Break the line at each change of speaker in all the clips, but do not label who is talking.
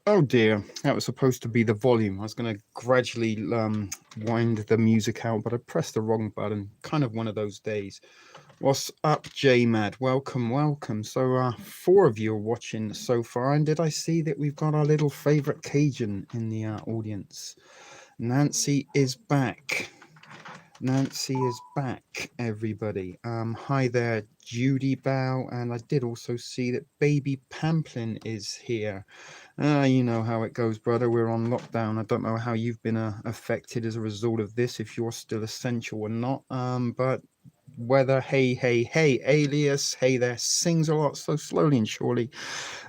Oh dear, that was supposed to be the volume. I was going to gradually wind the music out, but I pressed the wrong button. Kind of one of those days. What's up, JMad? Welcome, welcome. So, 4 of you are watching so far, and did I see that we've got our little favorite Cajun in the audience? Nancy is back. Nancy is back, everybody. Hi there, Judy Bow, and I did also see that Baby Pamplin is here. You know how it goes, brother. We're on lockdown. I don't know how you've been affected as a result of this, if you're still essential or not. But whether, hey, Alias, hey there, sings a lot, so slowly and surely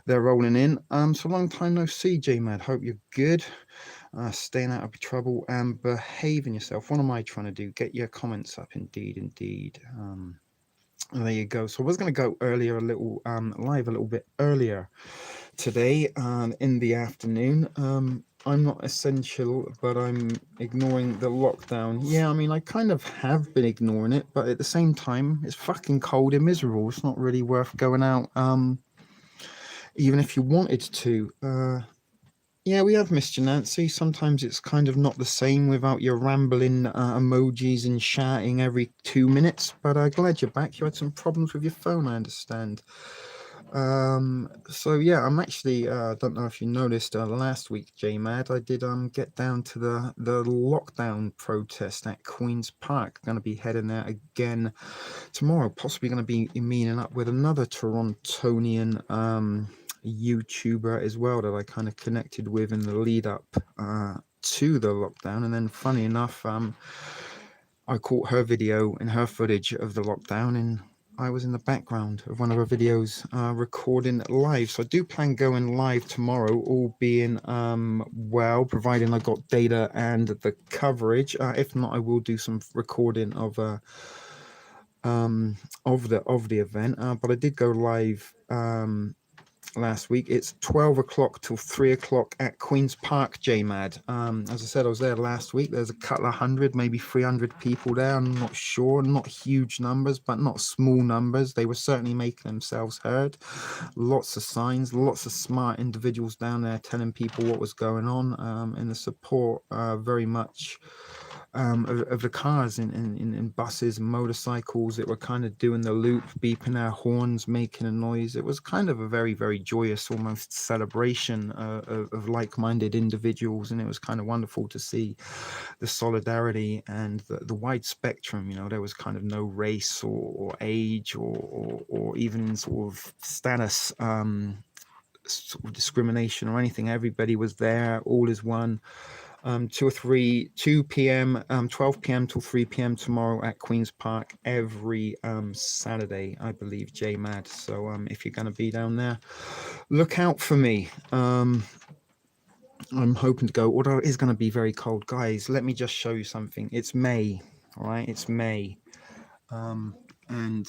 they're rolling in. So long time no see, JMad. Hope you're good. Staying out of trouble and behaving yourself. What am I trying to do? Get your comments up, indeed. There you go. So I was going to go earlier, live a little bit earlier today in the afternoon. I'm not essential, but I'm ignoring the lockdown. Yeah, I mean, I kind of have been ignoring it, but at the same time, it's fucking cold and miserable. It's not really worth going out, even if you wanted to. Yeah, we have missed you, Nancy. Sometimes it's kind of not the same without your rambling emojis and shouting every 2 minutes, but glad you're back. You had some problems with your phone, I understand. So yeah, I'm actually don't know if you noticed last week, JMad, I did get down to the lockdown protest at Queen's Park. Going to be heading there again tomorrow, possibly going to be meeting up with another Torontonian YouTuber as well that I kind of connected with in the lead up to the lockdown. And then funny enough, I caught her video and her footage of the lockdown, and I was in the background of one of her videos recording live. So I do plan going live tomorrow, all being well, providing I got data and the coverage. If not, I will do some recording of the event. But I did go live last week. It's 12 o'clock till 3 o'clock at Queen's Park, JMad. As I said, I was there last week. There's a couple of hundred, maybe 300 people there. I'm not sure. Not huge numbers, but not small numbers. They were certainly making themselves heard. Lots of signs, lots of smart individuals down there telling people what was going on, and the support very much of the cars in buses and motorcycles that were kind of doing the loop, beeping their horns, making a noise. It was kind of a very, very joyous, almost celebration of like-minded individuals, and it was kind of wonderful to see the solidarity and the wide spectrum. You know, there was kind of no race or age or even sort of status sort of discrimination or anything. Everybody was there, all is one. 2 p.m., 12 p.m. till 3 p.m. tomorrow at Queen's Park every Saturday, I believe, JMad. So if you're going to be down there, look out for me. I'm hoping to go, although it is going to be very cold. Guys, let me just show you something. It's May, all right? It's May. And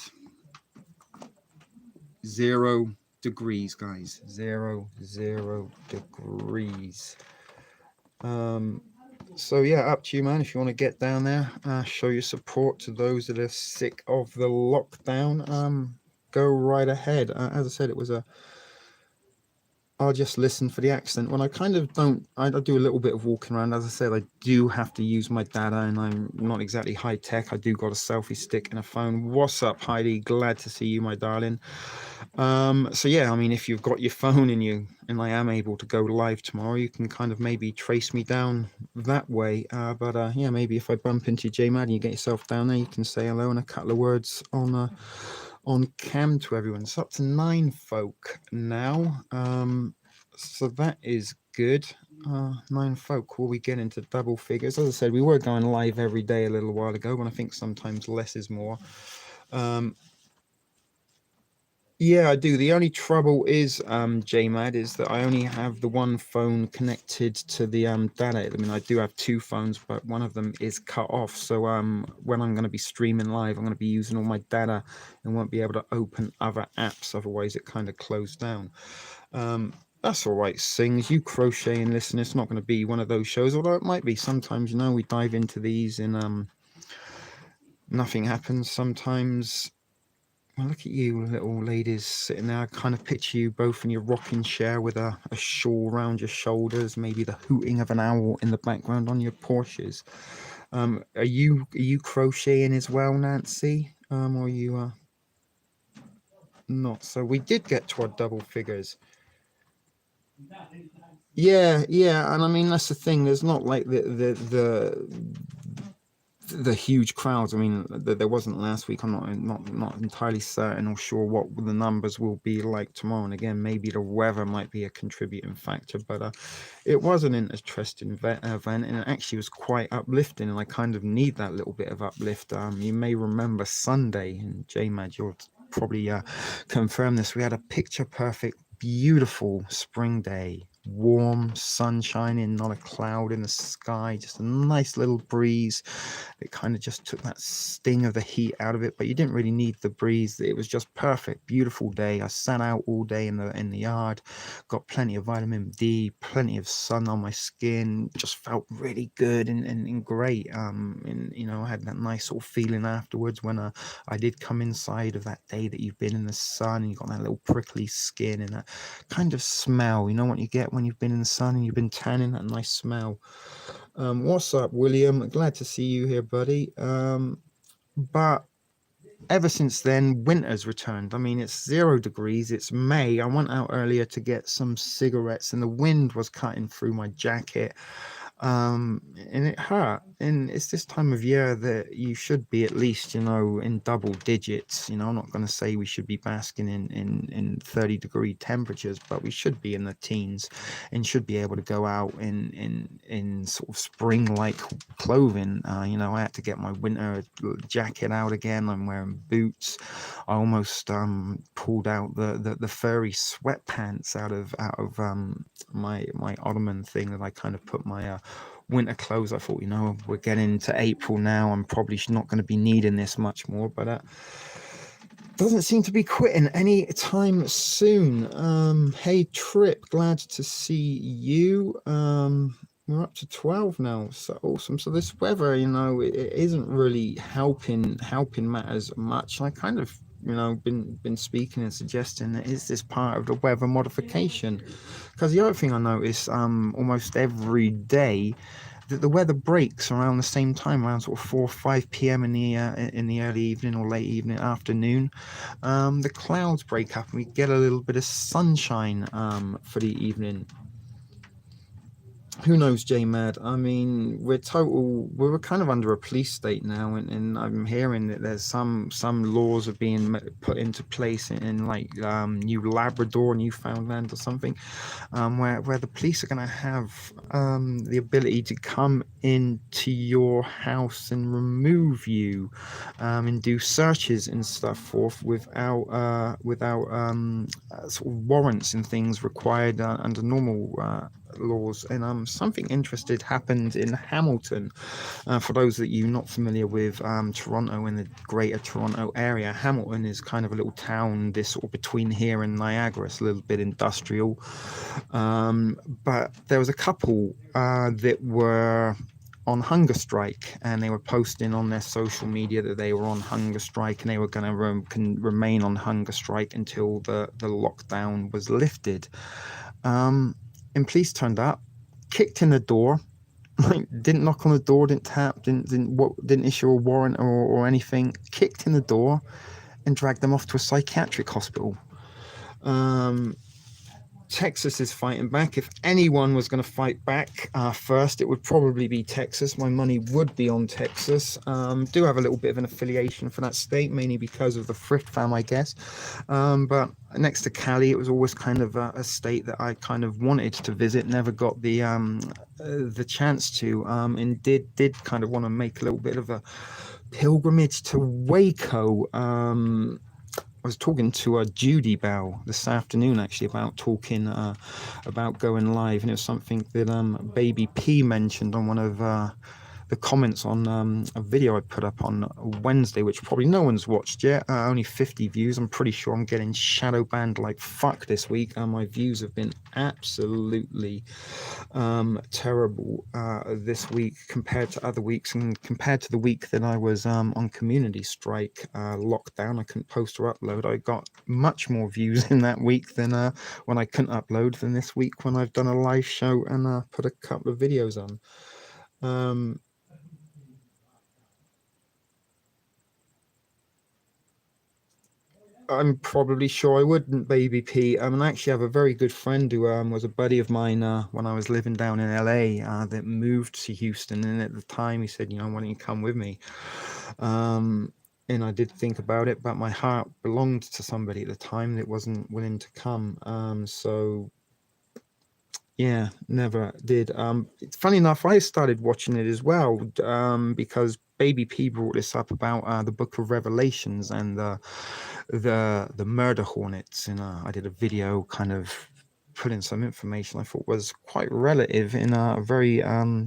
0 degrees, guys. 0 degrees. So yeah, up to you, man. If you want to get down there, show your support to those that are sick of the lockdown, go right ahead. As I said, it was a I'll just listen for the accent. When I kind of don't, I do a little bit of walking around. As I said, I do have to use my data, and I'm not exactly high tech. I do got a selfie stick and a phone. What's up, Heidi? Glad to see you, my darling. So yeah, I mean, if you've got your phone in you, and I am able to go live tomorrow, you can kind of maybe trace me down that way. But yeah, maybe if I bump into JMad and you get yourself down there, you can say hello and a couple of words on cam to everyone. It's up to 9 folk now. So that is good. 9 folk. Will we get into double figures? As I said, we were going live every day a little while ago, and I think sometimes less is more. Yeah, I do. The only trouble is, JMad, is that I only have the one phone connected to the data. I mean, I do have 2 phones, but one of them is cut off. So when I'm going to be streaming live, I'm going to be using all my data and won't be able to open other apps. Otherwise, it kind of closed down. That's all right, Sings. You crochet and listen. It's not going to be one of those shows, although it might be. Sometimes, we dive into these and nothing happens. Sometimes. Well, look at you, little ladies, sitting there. I kind of picture you both in your rocking chair with a shawl around your shoulders, maybe the hooting of an owl in the background on your Porsches. Are you crocheting as well, Nancy? Or are you not? So we did get to our double figures. Yeah, and I mean that's the thing. There's not like the huge crowds. I mean, there wasn't last week. I'm not entirely certain or sure what the numbers will be like tomorrow. And again, maybe the weather might be a contributing factor. But it was an interesting event, and it actually was quite uplifting. And I kind of need that little bit of uplift. You may remember Sunday, and JMad, you'll probably confirm this. We had a picture perfect, beautiful spring day. Warm, sun shining, not a cloud in the sky, just a nice little breeze. It kind of just took that sting of the heat out of it, but you didn't really need the breeze. It was just perfect, beautiful day. I sat out all day in the yard, got plenty of vitamin D, plenty of sun on my skin, just felt really good and great. And I had that nice sort of feeling afterwards when I did come inside of that day that you've been in the sun and you got that little prickly skin and that kind of smell. You know what you get when you've been in the sun and you've been tanning? That nice smell. What's up, William? Glad to see you here, buddy. But ever since then, winter's returned. I mean, it's 0 degrees. It's May. I went out earlier to get some cigarettes, and the wind was cutting through my jacket. And it hurt. And it's this time of year that you should be at least, in double digits. I'm not going to say we should be basking in 30-degree temperatures, but we should be in the teens and should be able to go out in sort of spring-like clothing. I had to get my winter jacket out again. I'm wearing boots. I almost pulled out the furry sweatpants out of my ottoman thing that I kind of put my winter clothes. I thought, we're getting into April now. I'm probably not going to be needing this much more, but doesn't seem to be quitting any time soon. Hey Trip, glad to see you. We're up to 12 now, so awesome. So this weather, it isn't really helping matters much. I kind of been speaking and suggesting that is this part of the weather modification, because the other thing I notice almost every day that the weather breaks around the same time, around sort of 4 or 5 p.m. in the early evening or late evening, afternoon. The clouds break up and we get a little bit of sunshine for the evening. Who knows, JMad? I mean, we're kind of under a police state now, and I'm hearing that there's some laws are being put into place in like New Labrador, Newfoundland or something, where the police are going to have the ability to come into your house and remove you and do searches and stuff forth without sort of warrants and things required under normal laws. And something interesting happened in Hamilton. For those that you not familiar with Toronto, in the greater Toronto area, Hamilton is kind of a little town this sort of between here and Niagara. It's a little bit industrial, but there was a couple that were on hunger strike, and they were posting on their social media that they were on hunger strike and they were going to remain on hunger strike until the lockdown was lifted. Um, and police turned up, kicked in the door, like didn't knock on the door, didn't tap, didn't issue a warrant or anything. Kicked in the door and dragged them off to a psychiatric hospital. Texas is fighting back. If anyone was going to fight back first, it would probably be Texas. My money would be on Texas. Do have a little bit of an affiliation for that state, mainly because of the Thrift Fam, I guess. But next to Cali, it was always kind of a state that I kind of wanted to visit, never got the chance to, and did kind of want to make a little bit of a pilgrimage to Waco. I was talking to Judy Bell this afternoon, actually, about talking about going live, and it was something that Baby P mentioned on one of the comments on a video I put up on Wednesday, which probably no one's watched yet. Only 50 views. I'm pretty sure I'm getting shadow banned like fuck this week. My views have been absolutely terrible this week compared to other weeks, and compared to the week that I was on community strike lockdown. I couldn't post or upload. I got much more views in that week than when I couldn't upload than this week when I've done a live show and put a couple of videos on. I'm probably sure I wouldn't, Baby P. I actually have a very good friend who was a buddy of mine when I was living down in LA that moved to Houston, and at the time he said, why don't you come with me? And I did think about it, but my heart belonged to somebody at the time that wasn't willing to come. So yeah, never did. It's funny enough, I started watching it as well because Baby P brought this up about the Book of Revelations and the murder hornets, and I did a video kind of putting some information I thought was quite relative and very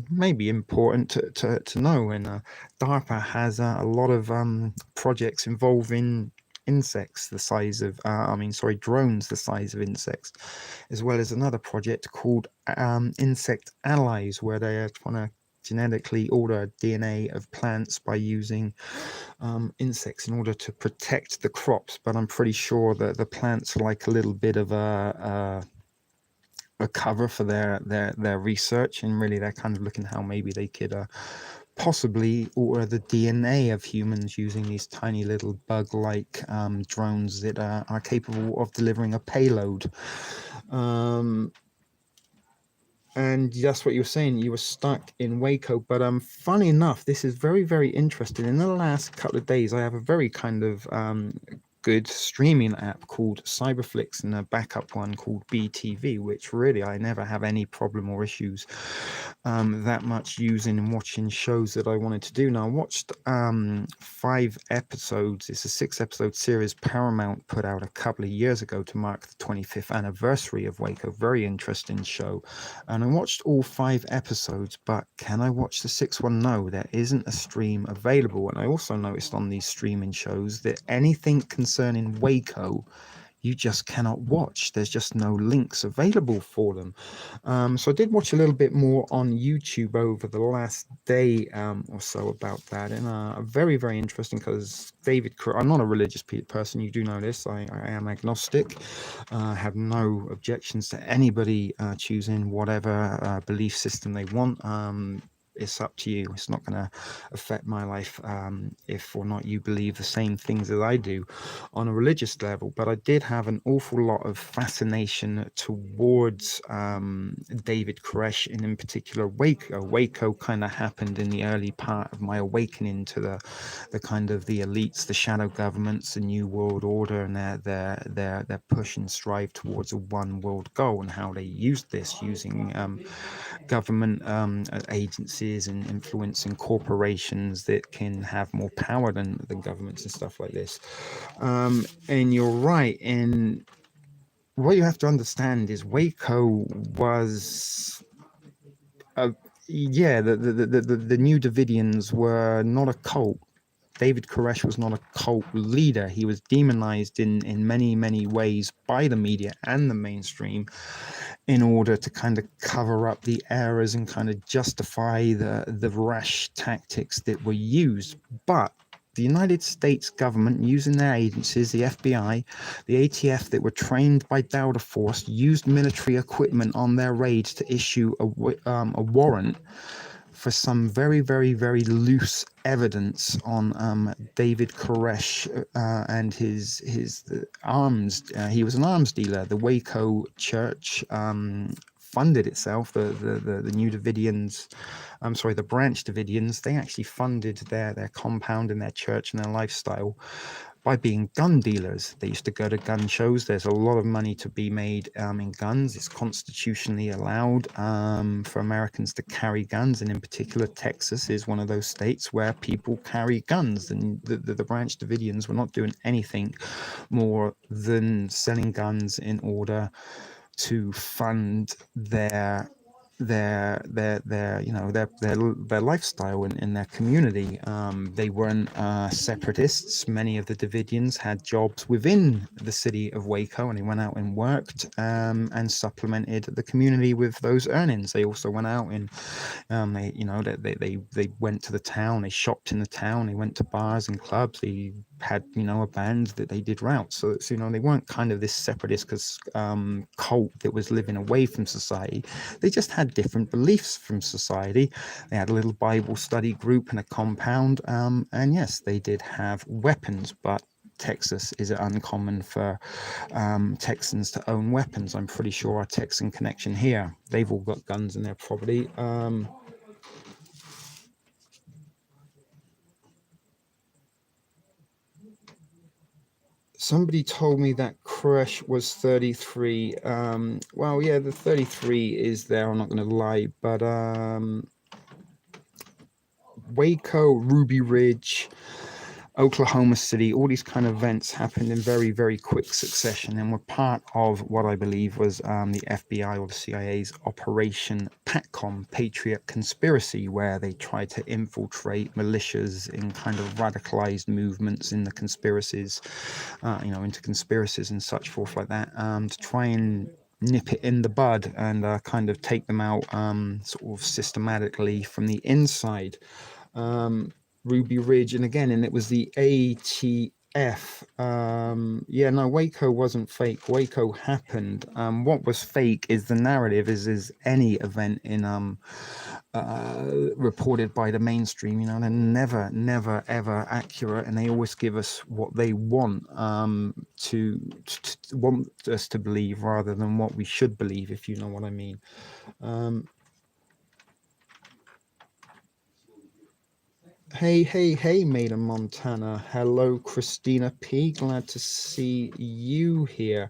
maybe important to know. And DARPA has a lot of projects involving insects the size of drones the size of insects, as well as another project called Insect Allies, where they are trying to genetically alter DNA of plants by using insects in order to protect the crops. But I'm pretty sure that the plants are like a little bit of a cover for their research, and really they're kind of looking how maybe they could possibly alter the DNA of humans using these tiny little bug-like drones that are capable of delivering a payload. And that's what you were saying, you were stuck in Waco. But funny enough, this is very, very interesting. In the last couple of days, I have a very kind of good streaming app called Cyberflix and a backup one called BTV, which really I never have any problem or issues that much using and watching shows that I wanted to do. Now I watched 5 episodes. It's a 6-episode series Paramount put out a couple of years ago to mark the 25th anniversary of Waco. Very interesting show, and I watched all 5 episodes. But can I watch the 6th one? No, there isn't a stream available. And I also noticed on these streaming shows that anything concerning Waco you just cannot watch. There's just no links available for them. So I did watch a little bit more on YouTube over the last day or so about that, and very, very interesting because I'm not a religious person. You do know this. I am agnostic. I have no objections to anybody choosing whatever belief system they want. It's up to you. It's not going to affect my life if or not you believe the same things as I do on a religious level. But I did have an awful lot of fascination towards David Koresh, and in particular Waco. Waco kind of happened in the early part of my awakening to the kind of the elites, the shadow governments, the new world order, and their push and strive towards a one world goal, and how they used this using government agencies and influencing corporations that can have more power than governments and stuff like this. And you're right. And what you have to understand is Waco was the New Davidians were not a cult. David Koresh was not a cult leader. He was demonized in many, many ways by the media and the mainstream in order to kind of cover up the errors and kind of justify the rash tactics that were used. But the United States government, using their agencies, the FBI, the ATF, that were trained by Delta Force, used military equipment on their raids to issue a warrant for some very, very, very loose evidence on David Koresh and his arms. He was an arms dealer. The Waco Church funded itself. The New Davidians, I'm sorry, the Branch Davidians. They actually funded their compound and their church and their lifestyle by being gun dealers. They used to go to gun shows. There's a lot of money to be made in guns. It's constitutionally allowed for Americans to carry guns, and in particular, Texas is one of those states where people carry guns. And the Branch Davidians were not doing anything more than selling guns in order to fund their lifestyle in their community. They weren't separatists. Many of the Davidians had jobs within the city of Waco, and they went out and worked and supplemented the community with those earnings. They also went out and they went to the town, they shopped in the town, they went to bars and clubs, they had a band that they did routes. So it's, they weren't kind of this separatist cult that was living away from society. They just had different beliefs from society. They had a little Bible study group and a compound, and yes, they did have weapons, but Texas is uncommon for Texans to own weapons. I'm pretty sure our Texan connection here, they've all got guns in their property. Somebody told me that Koresh was 33. Well, yeah, the 33 is there, I'm not going to lie, but Waco, Ruby Ridge, Oklahoma City, all these kind of events happened in very, very quick succession and were part of what I believe was the FBI or the CIA's Operation PATCOM, Patriot Conspiracy, where they tried to infiltrate militias in kind of radicalized movements in the conspiracies, into conspiracies and such forth like that, to try and nip it in the bud and kind of take them out sort of systematically from the inside. Ruby Ridge, and it was the ATF. Waco wasn't fake. Waco happened. What was fake is the narrative, is any event in reported by the mainstream. They're never ever accurate, and they always give us what they want to want us to believe rather than what we should believe, if you know what I mean. Hey, Maiden Montana. Hello, Christina P. Glad to see you here.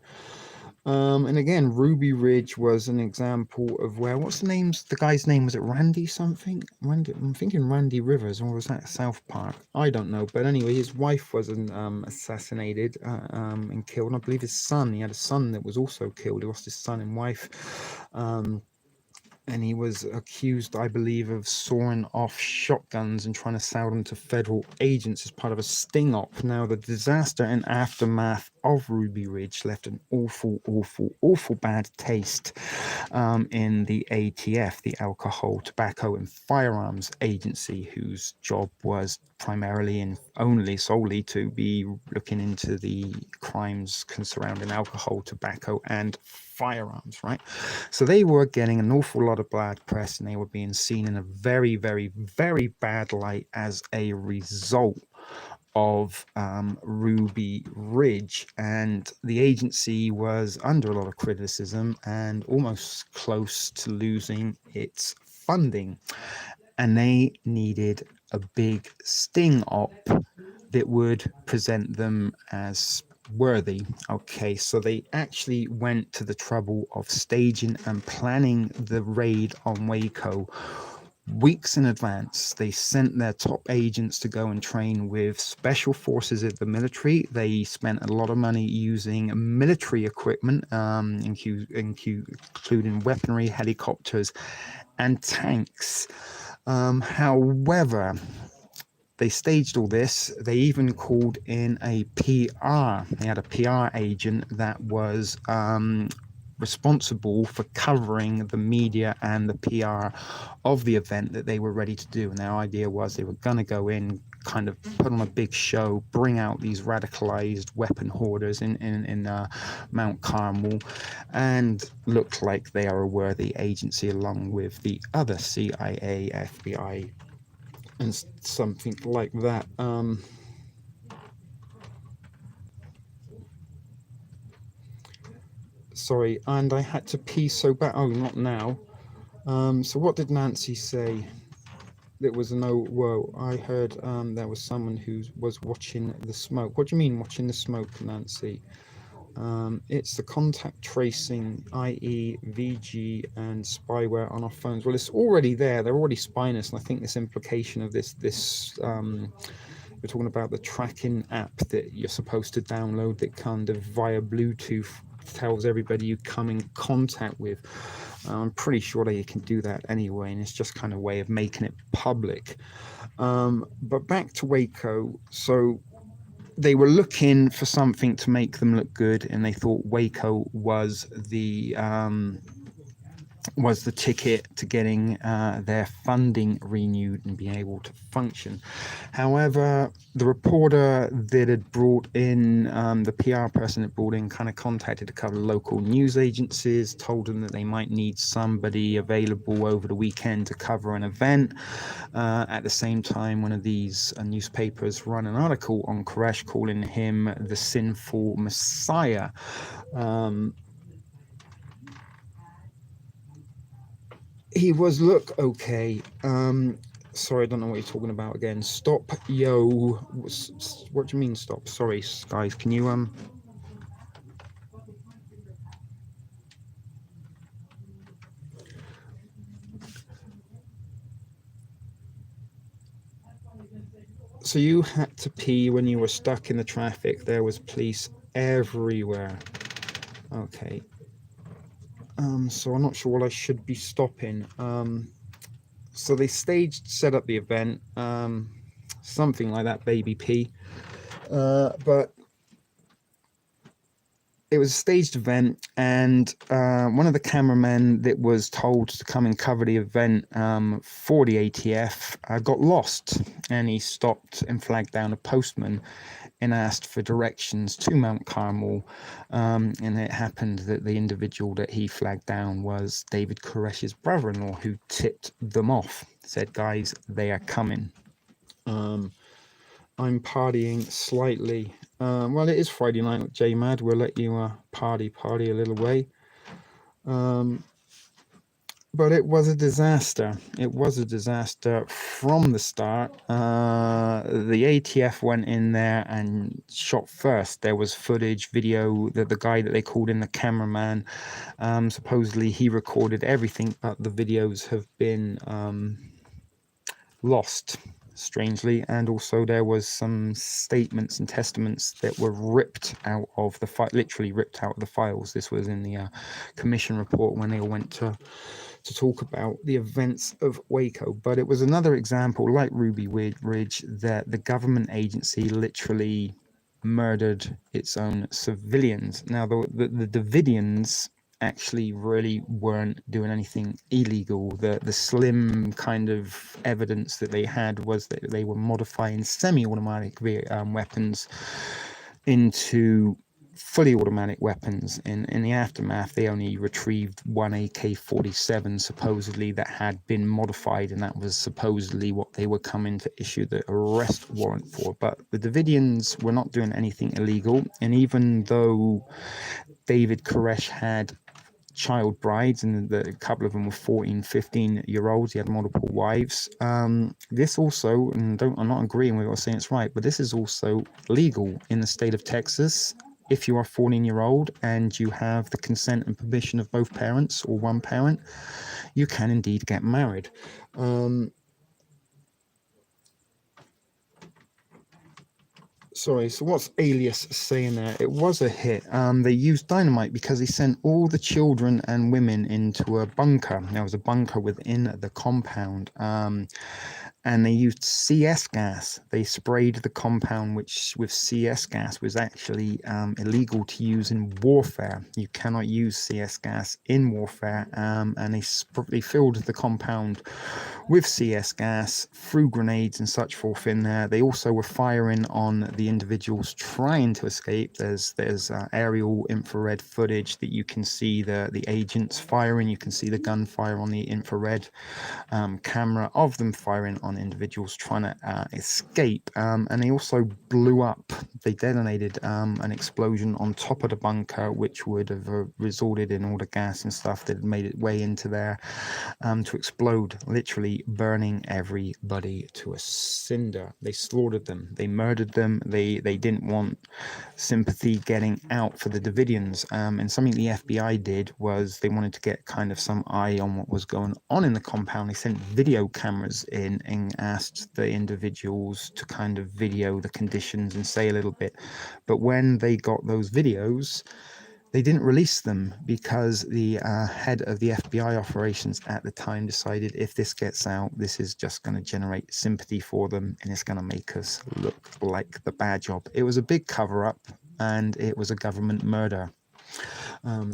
And again, Ruby Ridge was an example of where, the guy's name? Was it Randy something? I'm thinking Randy Rivers, or was that South Park? I don't know. But anyway, his wife was assassinated and killed. And I believe his son, he had a son that was also killed. He lost his son and wife. And he was accused, I believe, of sawing off shotguns and trying to sell them to federal agents as part of a sting op. Now, the disaster and aftermath of Ruby Ridge left an awful bad taste in the ATF, the Alcohol, Tobacco and Firearms Agency, whose job was primarily and solely to be looking into the crimes surrounding alcohol, tobacco and firearms, right? So they were getting an awful lot of bad press, and they were being seen in a very, very, very bad light as a result of Ruby Ridge, and the agency was under a lot of criticism and almost close to losing its funding, and they needed a big sting op that would present them as worthy. Okay, so they actually went to the trouble of staging and planning the raid on Waco weeks in advance. They sent their top agents to go and train with special forces of the military. They spent a lot of money using military equipment, including weaponry, helicopters, and tanks. However, they staged all this. They even called in a PR. They had a PR agent that was responsible for covering the media and the PR of the event that they were ready to do. And their idea was they were going to go in, kind of put on a big show, bring out these radicalized weapon hoarders in Mount Carmel, and look like they are a worthy agency along with the other CIA, FBI, and something like that. Sorry, and I had to pee so bad. Oh, not now. So what did Nancy say? There was no, whoa, I heard there was someone who was watching the smoke. What do you mean watching the smoke, Nancy? It's the contact tracing, i.e. VG and spyware on our phones. Well, it's already there. They're already spying us. And I think this implication of this we're talking about the tracking app that you're supposed to download that kind of via Bluetooth tells everybody you come in contact with. I'm pretty sure that you can do that anyway, and it's just kind of a way of making it public. But back to Waco. So they were looking for something to make them look good, and they thought Waco was the ticket to getting their funding renewed and being able to function. However, the reporter that had brought in, the PR person that brought in, kind of contacted a couple of local news agencies, told them that they might need somebody available over the weekend to cover an event. At the same time, one of these newspapers ran an article on Koresh calling him the sinful Messiah. He was, look, okay. Sorry, I don't know what you're talking about again. Stop, yo. What do you mean stop? Sorry, guys, can you, So you had to pee when you were stuck in the traffic. There was police everywhere. Okay. So I'm not sure what I should be stopping. So they set up the event, something like that, Baby P. But it was a staged event, and one of the cameramen that was told to come and cover the event for the ATF got lost, and he stopped and flagged down a postman and asked for directions to Mount Carmel, and it happened that the individual that he flagged down was David Koresh's brother-in-law, who tipped them off, said, guys, they are coming. I'm partying slightly. Well, it is Friday night with JMad. We'll let you party a little way. But it was a disaster. It was a disaster from the start. The ATF went in there and shot first. There was footage, video, that the guy that they called in, the cameraman, supposedly he recorded everything, but the videos have been lost, strangely. And also there was some statements and testaments that were ripped out of the literally ripped out of the files. This was in the commission report when they all went to talk about the events of Waco. But it was another example, like Ruby Ridge, that the government agency literally murdered its own civilians. Now, the Davidians actually really weren't doing anything illegal. The slim kind of evidence that they had was that they were modifying semi-automatic weapons into fully automatic weapons. In the aftermath, they only retrieved one AK-47 supposedly that had been modified, and that was supposedly what they were coming to issue the arrest warrant for. But the Davidians were not doing anything illegal, and even though David Koresh had child brides, and a couple of them were 14, 15-year-olds. He had multiple wives. This also, and I'm not agreeing with what I'm saying it's right, but this is also legal in the state of Texas. If you are 14-year-old and you have the consent and permission of both parents or one parent, you can indeed get married. Sorry, so what's Alias saying there? It was a hit. They used dynamite because they sent all the children and women into a bunker. There was a bunker within the compound. and they used CS gas. They sprayed the compound, which with CS gas was actually illegal to use in warfare. You cannot use CS gas in warfare, and they filled the compound with CS gas, threw grenades and such forth in there. They also were firing on the individuals trying to escape. There's aerial infrared footage that you can see the agents firing. You can see the gunfire on the infrared camera of them firing on individuals trying to escape, and they also they detonated an explosion on top of the bunker, which would have resulted in all the gas and stuff that had made its way into there to explode, literally burning everybody to a cinder. They slaughtered them, they murdered them, they didn't want sympathy getting out for the Davidians, and something the FBI did was they wanted to get kind of some eye on what was going on in the compound. They sent video cameras in and asked the individuals to kind of video the conditions and say a little bit, but when they got those videos, they didn't release them because the head of the FBI operations at the time decided, if this gets out, this is just going to generate sympathy for them and it's going to make us look like the bad job. It was a big cover-up and it was a government murder.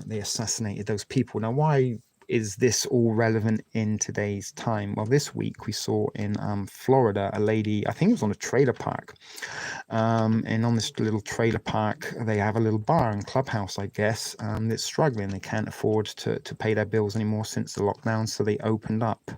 They assassinated those people. Now, why is this all relevant in today's time? Well, this week we saw in Florida a lady, I think it was on a trailer park, and on this little trailer park they have a little bar and clubhouse, I guess, that's struggling. They can't afford to pay their bills anymore since the lockdown, so they opened up.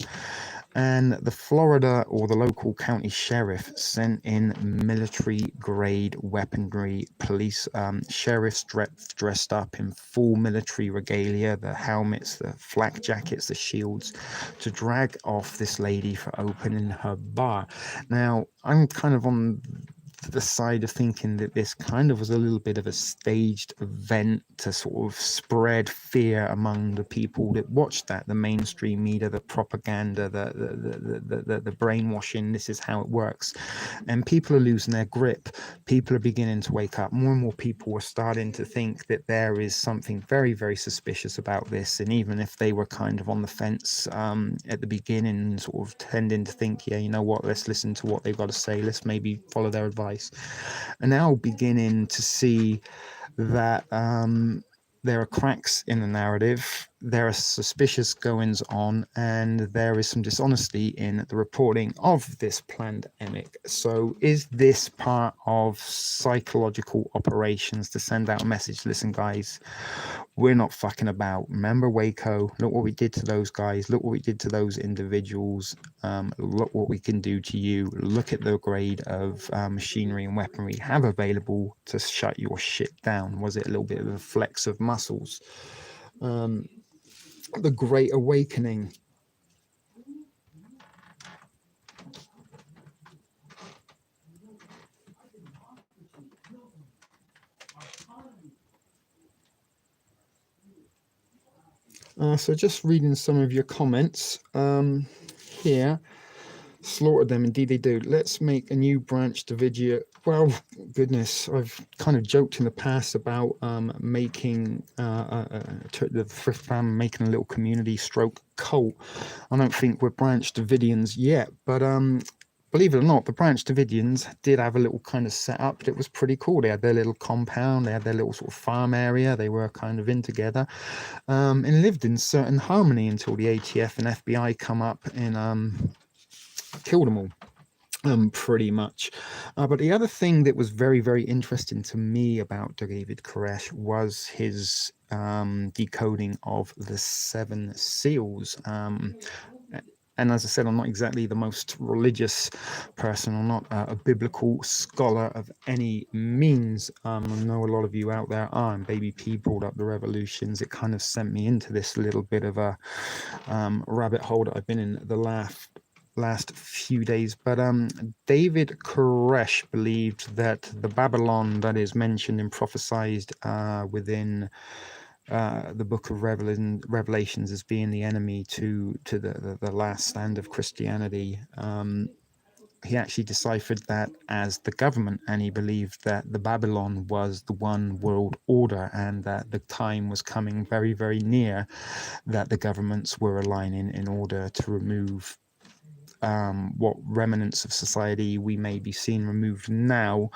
And the Florida, or the local county sheriff, sent in military-grade weaponry, police sheriffs dressed up in full military regalia, the helmets, the flak jackets, the shields, to drag off this lady for opening her bar. Now, I'm kind of on the side of thinking that this kind of was a little bit of a staged event to sort of spread fear among the people that watched that, the mainstream media, the propaganda, the brainwashing. This is how it works, and people are losing their grip. People are beginning to wake up. More and more people are starting to think that there is something very, very suspicious about this, and even if they were kind of on the fence at the beginning, sort of tending to think, yeah, you know what, let's listen to what they've got to say, let's maybe follow their advice, and now beginning to see that there are cracks in the narrative, there are suspicious goings on, and there is some dishonesty in the reporting of this pandemic. So is this part of psychological operations to send out a message? Listen, guys, we're not fucking about. Remember Waco? Look what we did to those guys. Look what we did to those individuals. Look what we can do to you. Look at the grade of machinery and weaponry we have available to shut your shit down. Was it a little bit of a flex of muscles? The Great Awakening. So just reading some of your comments here. Slaughtered them, indeed they do. Let's make a new branch Davidia. Well, goodness, I've kind of joked in the past about making the Thrift Fam making a little community stroke cult. I don't think we're branch Davidians yet, but believe it or not, the Branch Davidians did have a little kind of setup that was pretty cool. They had their little compound, they had their little sort of farm area, they were kind of in together, and lived in certain harmony until the ATF and FBI come up and killed them all, pretty much. But the other thing that was very, very interesting to me about David Koresh was his decoding of the 7 seals. And as I said, I'm not exactly the most religious person. I'm not a biblical scholar of any means. I know a lot of you out there are, and Baby P brought up the revolutions. It kind of sent me into this little bit of a rabbit hole that I've been in the last few days. But David Koresh believed that the Babylon that is mentioned and prophesied within the book of Revelations as being the enemy to the last stand of Christianity, he actually deciphered that as the government, and he believed that the Babylon was the one world order, and that the time was coming very, very near that the governments were aligning in order to remove what remnants of society we may be seeing removed now,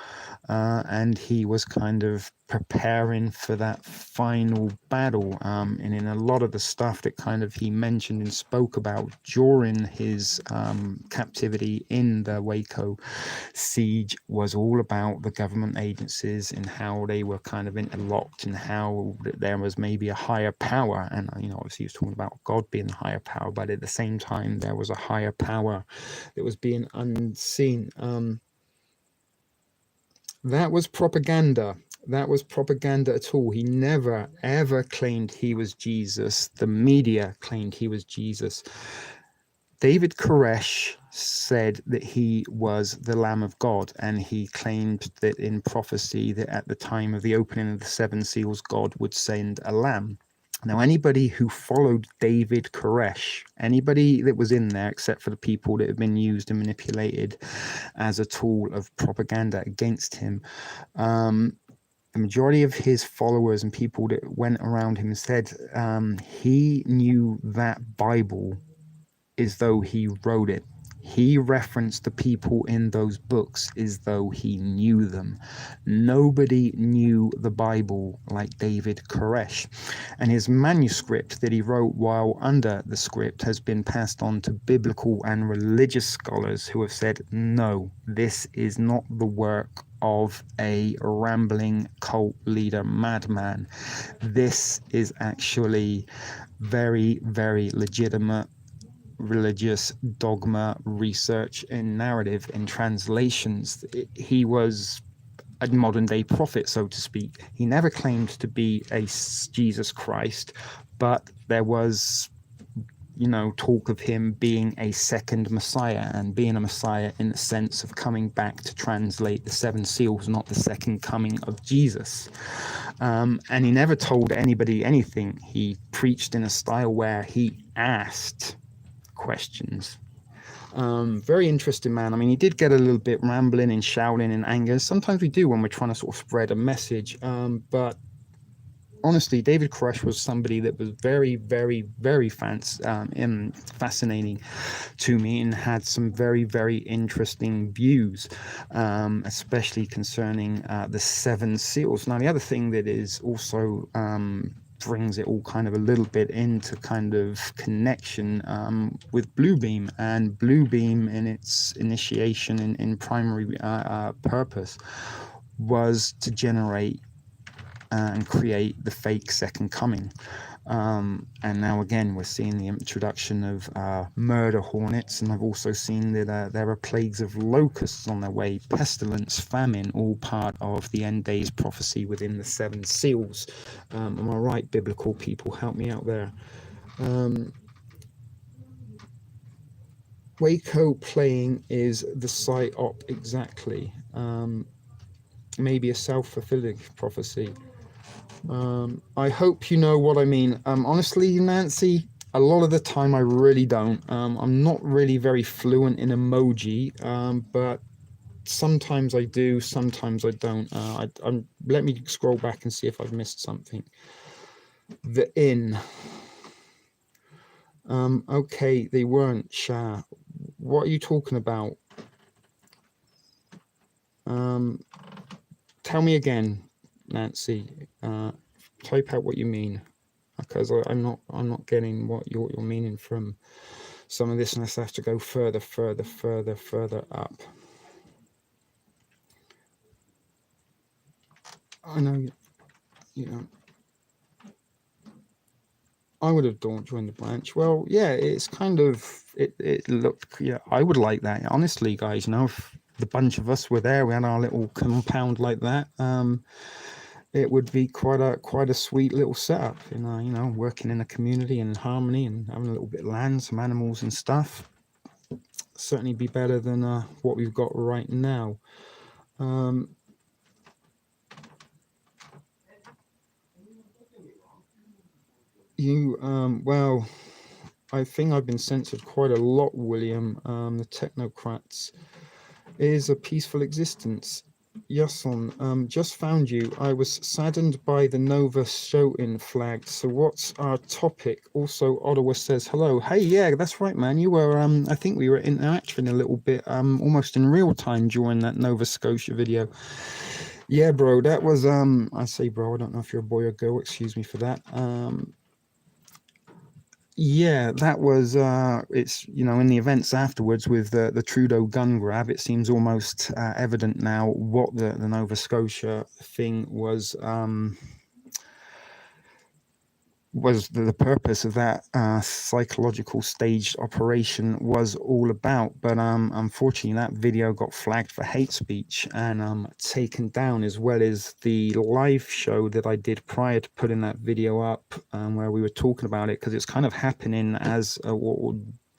and he was kind of preparing for that final battle. And in a lot of the stuff that kind of he mentioned and spoke about during his captivity in the Waco siege was all about the government agencies and how they were kind of interlocked, and how there was maybe a higher power. And obviously he was talking about God being the higher power, but at the same time there was a higher power that was being unseen. That was propaganda. That was propaganda at all. He never, ever claimed he was Jesus. The media claimed he was Jesus. David Koresh said that he was the Lamb of God, and he claimed that in prophecy that at the time of the opening of the seven seals, God would send a lamb. Now, anybody who followed David Koresh, anybody that was in there, except for the people that have been used and manipulated as a tool of propaganda against him, the majority of his followers and people that went around him said he knew that Bible as though he wrote it. He referenced the people in those books as though he knew them. Nobody knew the Bible like David Koresh. And his manuscript that he wrote while under the script has been passed on to biblical and religious scholars who have said, no, this is not the work of a rambling cult leader madman. This is actually very, very legitimate religious dogma, research, and narrative in translations. He was a modern day prophet, so to speak. He never claimed to be a Jesus Christ, but there was talk of him being a second Messiah, and being a Messiah in the sense of coming back to translate the seven seals, not the second coming of Jesus. And he never told anybody anything. He preached in a style where he asked questions. Very interesting man. I mean, he did get a little bit rambling and shouting and anger. Sometimes we do when we're trying to sort of spread a message. But honestly, David Koresh was somebody that was very, very, very fascinating to me, and had some very, very interesting views, especially concerning the seven seals. Now, the other thing that is also brings it all kind of a little bit into kind of connection with Bluebeam, and Bluebeam in its initiation in primary purpose was to generate and create the fake second coming. And now again we're seeing the introduction of murder hornets, and I've also seen that there are plagues of locusts on their way, pestilence, famine, all part of the end days prophecy within the seven seals. Am I right, biblical people? Help me out there. Waco playing is the psyop exactly. Maybe a self-fulfilling prophecy. I hope you know what I mean. Honestly, Nancy, a lot of the time I really don't. I'm not really very fluent in emoji, but sometimes I do, sometimes I don't. Let me scroll back and see if I've missed something. The inn. Okay, they weren't, Shah. What are you talking about? Tell me again, Nancy. Type out what you mean, because I'm not getting what you're meaning from some of this, unless I have to go further up. I know, I would have joined the branch. Well, yeah, it's kind of it looked. Yeah, I would like that. Honestly, guys, if the bunch of us were there, we had our little compound like that. It would be quite a sweet little setup, working in a community in harmony and having a little bit of land, some animals and stuff. Certainly be better than what we've got right now. Well, I think I've been censored quite a lot, William. The technocrats is a peaceful existence. Yason, just found you. I was saddened by the Nova Shoten flagged. So what's our topic? Also, Ottawa says hello. Hey, yeah, that's right, man. You were, I think we were interacting a little bit, almost in real time during that Nova Scotia video. Yeah, bro, that was, I say, bro, I don't know if you're a boy or girl. Excuse me for that. Yeah, that was it's in the events afterwards with the Trudeau gun grab, it seems almost evident now what the Nova Scotia thing was the purpose of that psychological staged operation was all about. But unfortunately that video got flagged for hate speech and taken down, as well as the live show that I did prior to putting that video up, where we were talking about it, because it's kind of happening as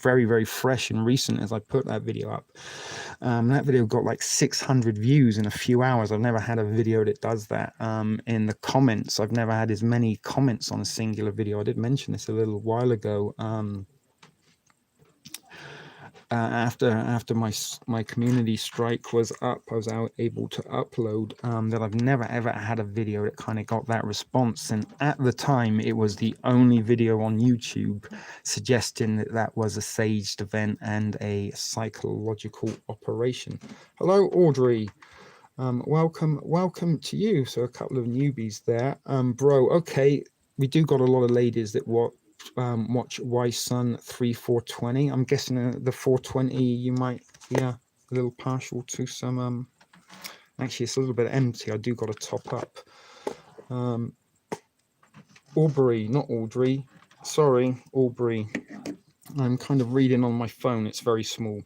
very, very fresh and recent as I put that video up. That video got like 600 views in a few hours. I've never had a video that does that. In the comments, I've never had as many comments on a singular video. I did mention this a little while ago. After my community strike was up, I was able to upload that I've never ever had a video that kind of got that response. And at the time, it was the only video on YouTube suggesting that that was a staged event and a psychological operation. Hello, Audrey. Welcome to you. So a couple of newbies there. Bro, okay, we do got a lot of ladies that watch Ysun 3420. I'm guessing the 420 you might be a little partial to some. Actually, it's a little bit empty. I do got to top up. Aubrey, not Audrey. Sorry, Aubrey. I'm kind of reading on my phone. It's very small.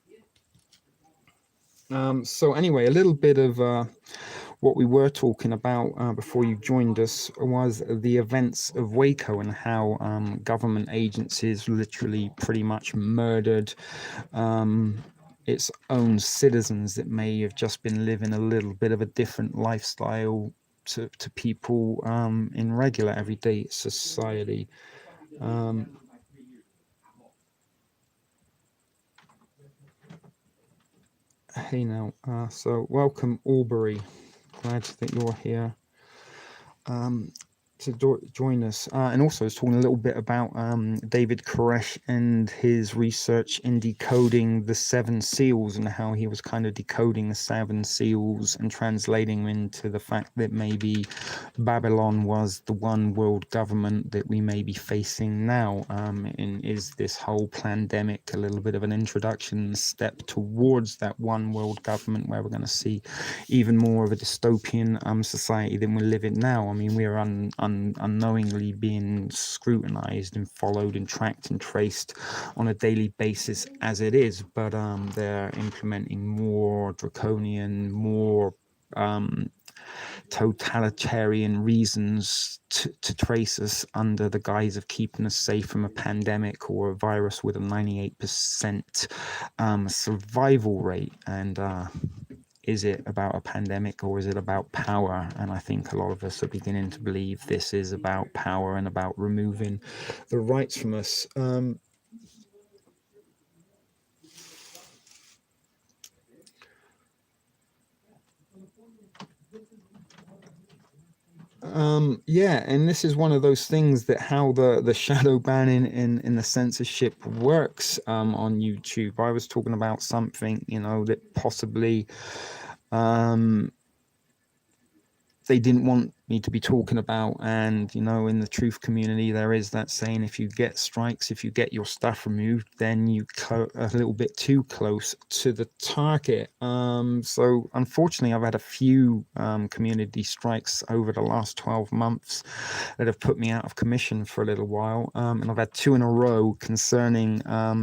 So anyway, a little bit of what we were talking about before you joined us was the events of Waco and how government agencies literally pretty much murdered its own citizens that may have just been living a little bit of a different lifestyle to people in regular everyday society. Hey now, so welcome Aubrey. Glad that you're here to join us. And also I was talking a little bit about David Koresh and his research in decoding the 7 seals and how he was kind of decoding the 7 seals and translating them into the fact that maybe Babylon was the one world government that we may be facing now. And is this whole pandemic a little bit of an introduction step towards that one world government, where we're going to see even more of a dystopian society than we're living now? I mean, we're unknowingly being scrutinized and followed and tracked and traced on a daily basis as it is, but they're implementing more draconian, more totalitarian reasons to trace us under the guise of keeping us safe from a pandemic or a virus with a 98% survival rate. And is it about a pandemic or is it about power? And I think a lot of us are beginning to believe this is about power and about removing the rights from us. Yeah, and this is one of those things that how the shadow banning in the censorship works on YouTube. I was talking about something, that possibly they didn't want me to be talking about. And in the truth community there is that saying, if you get strikes, if you get your stuff removed, then you a little bit too close to the target. So unfortunately I've had a few community strikes over the last 12 months that have put me out of commission for a little while, and I've had 2 in a row concerning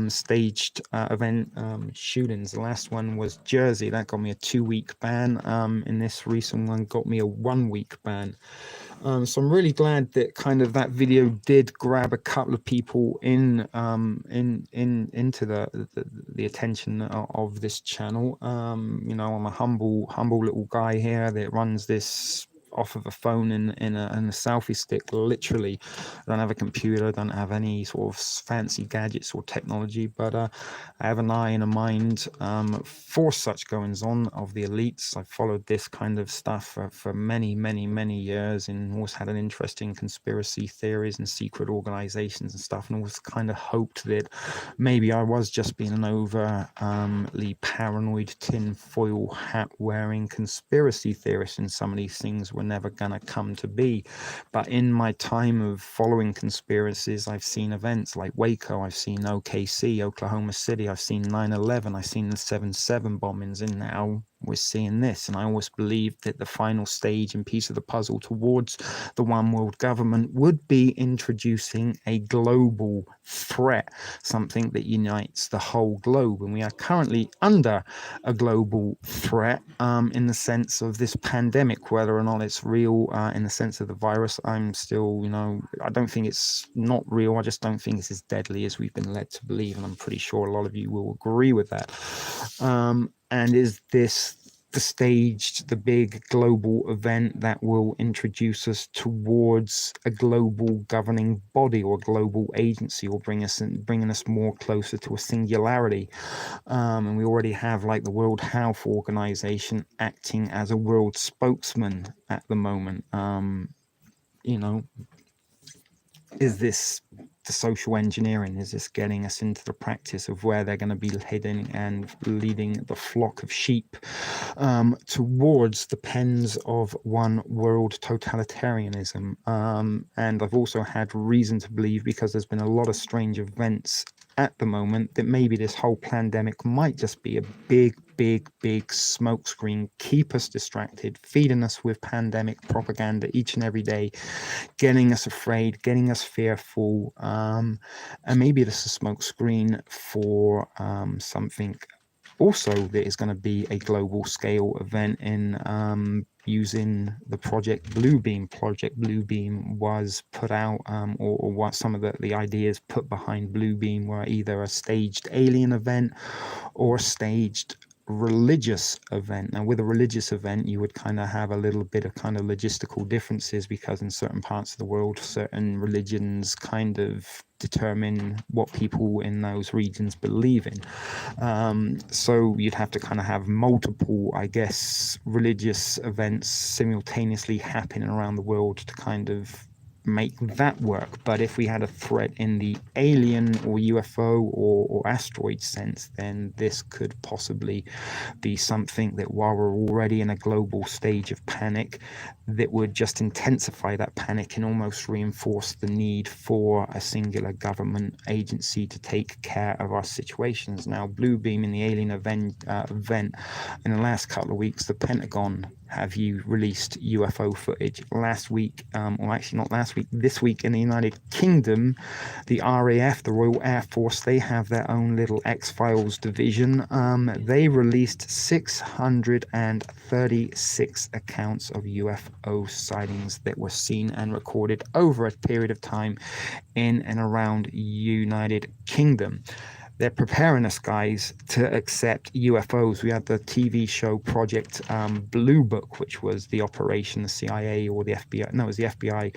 staged event shootings. The last one was Jersey, that got me a 2-week ban, and this recent one got me a 1-week ban. So I'm really glad that kind of that video did grab a couple of people into the attention of this channel. I'm a humble little guy here that runs this off of a phone in a selfie stick, literally. I don't have a computer, I don't have any sort of fancy gadgets or technology, but I have an eye and a mind for such goings on of the elites. I've followed this kind of stuff for many, many, many years, and always had an interest in conspiracy theories and secret organizations and stuff, and always kind of hoped that maybe I was just being an overly paranoid tinfoil hat wearing conspiracy theorist, and some of these things were never gonna come to be. But in my time of following conspiracies, I've seen events like Waco, I've seen OKC, Oklahoma City, I've seen 9/11, I've seen the 7/7 bombings, and now we're seeing this. And I always believed that the final stage and piece of the puzzle towards the one world government would be introducing a global threat, something that unites the whole globe. And we are currently under a global threat in the sense of this pandemic, whether or not it's real in the sense of the virus. I'm still, I don't think it's not real. I just don't think it's as deadly as we've been led to believe. And I'm pretty sure a lot of you will agree with that. And is this the big global event that will introduce us towards a global governing body or global agency, or bringing us more closer to a singularity? And we already have like the World Health Organization acting as a world spokesman at the moment. Is this the social engineering? Is this getting us into the practice of where they're going to be heading and leading the flock of sheep towards the pens of one world totalitarianism? And I've also had reason to believe, because there's been a lot of strange events at the moment, that maybe this whole pandemic might just be a big smokescreen, keep us distracted, feeding us with pandemic propaganda each and every day, getting us afraid, getting us fearful, and maybe this is a smokescreen for something also that is going to be a global scale event in using the Project Bluebeam. Project Bluebeam was put out, or what some of the ideas put behind Bluebeam were either a staged alien event or a staged religious event. Now, with a religious event, you would kind of have a little bit of kind of logistical differences, because in certain parts of the world, certain religions kind of determine what people in those regions believe in. So you'd have to kind of have multiple, I guess, religious events simultaneously happening around the world to kind of make that work. But if we had a threat in the alien or UFO or asteroid sense, then this could possibly be something that, while we're already in a global stage of panic, that would just intensify that panic and almost reinforce the need for a singular government agency to take care of our situations. Now, Bluebeam in the alien event in the last couple of weeks, the Pentagon have you released UFO footage. Last week, or actually not last week, this week in the United Kingdom, the RAF, the Royal Air Force, they have their own little X-Files division. They released 636 accounts of UFO sightings that were seen and recorded over a period of time in and around United Kingdom. They're preparing us, guys, to accept UFOs. We had the TV show Project Blue Book, which was the operation the CIA or the FBI, no, it was the FBI,